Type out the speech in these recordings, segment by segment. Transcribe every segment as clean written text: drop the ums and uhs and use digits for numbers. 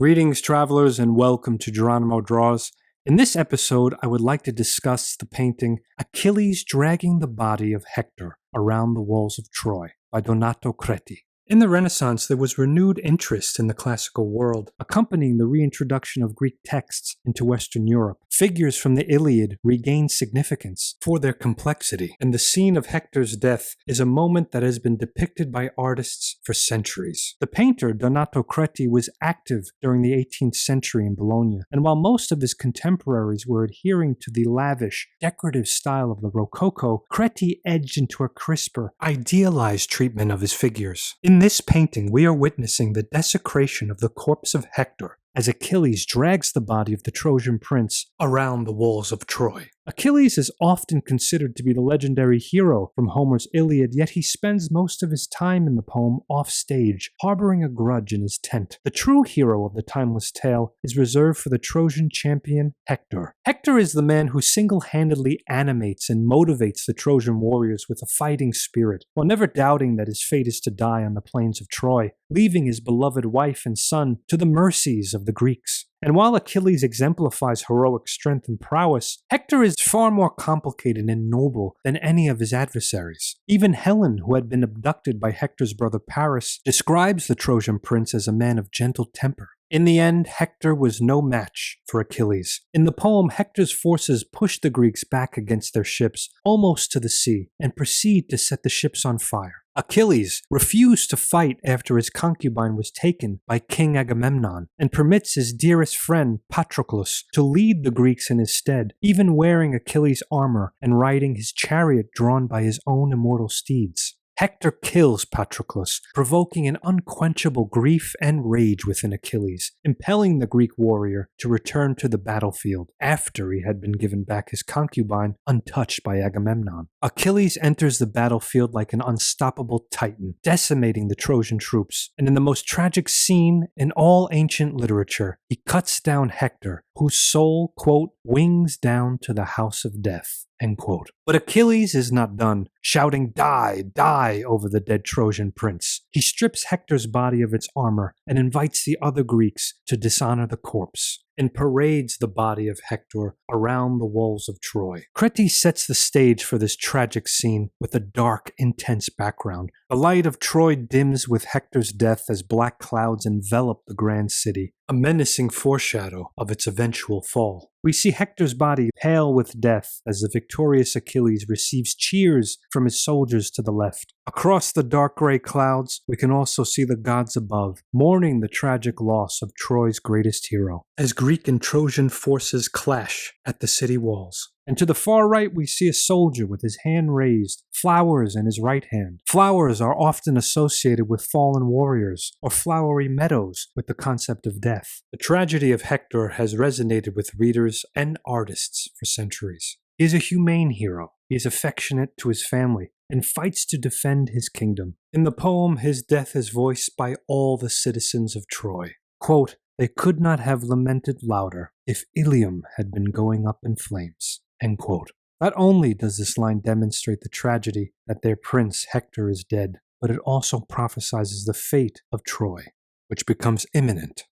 Greetings, travelers, and welcome to Geronimo Draws. In this episode, I would like to discuss the painting Achilles Dragging the Body of Hector Around the Walls of Troy by Donato CRETI. In the Renaissance, there was renewed interest in the classical world, accompanying the reintroduction of Greek texts into Western Europe. Figures from the Iliad regained significance for their complexity, and the scene of Hector's death is a moment that has been depicted by artists for centuries. The painter Donato CRETI was active during the 18th century in Bologna, and while most of his contemporaries were adhering to the lavish, decorative style of the Rococo, CRETI edged into a crisper, idealized treatment of his figures. In this painting, we are witnessing the desecration of the corpse of Hector as Achilles drags the body of the Trojan prince around the walls of Troy. Achilles is often considered to be the legendary hero from Homer's Iliad, yet he spends most of his time in the poem offstage, harboring a grudge in his tent. The true hero of the timeless tale is reserved for the Trojan champion Hector. Hector is the man who single-handedly animates and motivates the Trojan warriors with a fighting spirit, while never doubting that his fate is to die on the plains of Troy, leaving his beloved wife and son to the mercies of the Greeks. And while Achilles exemplifies heroic strength and prowess, Hector is far more complicated and noble than any of his adversaries. Even Helen, who had been abducted by Hector's brother Paris, describes the Trojan prince as a man of gentle temper. In the end, Hector was no match for Achilles. In the poem, Hector's forces push the Greeks back against their ships, almost to the sea, and proceed to set the ships on fire. Achilles refused to fight after his concubine was taken by King Agamemnon, and permits his dearest friend Patroclus to lead the Greeks in his stead, even wearing Achilles' armor and riding his chariot drawn by his own immortal steeds. Hector kills Patroclus, provoking an unquenchable grief and rage within Achilles, impelling the Greek warrior to return to the battlefield after he had been given back his concubine untouched by Agamemnon. Achilles enters the battlefield like an unstoppable titan, decimating the Trojan troops, and in the most tragic scene in all ancient literature, he cuts down Hector, whose soul, quote, wings down to the house of death. End quote. But Achilles is not done, shouting, "Die, die," over the dead Trojan prince. He strips Hector's body of its armor and invites the other Greeks to dishonor the corpse, and parades the body of Hector around the walls of Troy. CRETI sets the stage for this tragic scene with a dark, intense background. The light of Troy dims with Hector's death as black clouds envelop the grand city, a menacing foreshadow of its eventual fall. We see Hector's body pale with death as the victorious Achilles receives cheers from his soldiers to the left. Across the dark gray clouds, we can also see the gods above, mourning the tragic loss of Troy's greatest hero, as Greek and Trojan forces clash at the city walls. And to the far right, we see a soldier with his hand raised, flowers in his right hand. Flowers are often associated with fallen warriors, or flowery meadows with the concept of death. The tragedy of Hector has resonated with readers and artists for centuries. He is a humane hero. He is affectionate to his family and fights to defend his kingdom. In the poem, his death is voiced by all the citizens of Troy. Quote, "They could not have lamented louder if Ilium had been going up in flames." End quote. Not only does this line demonstrate the tragedy that their prince Hector is dead, but it also prophesizes the fate of Troy, which becomes imminent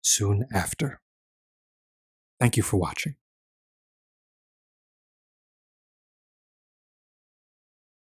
soon after. Thank you for watching.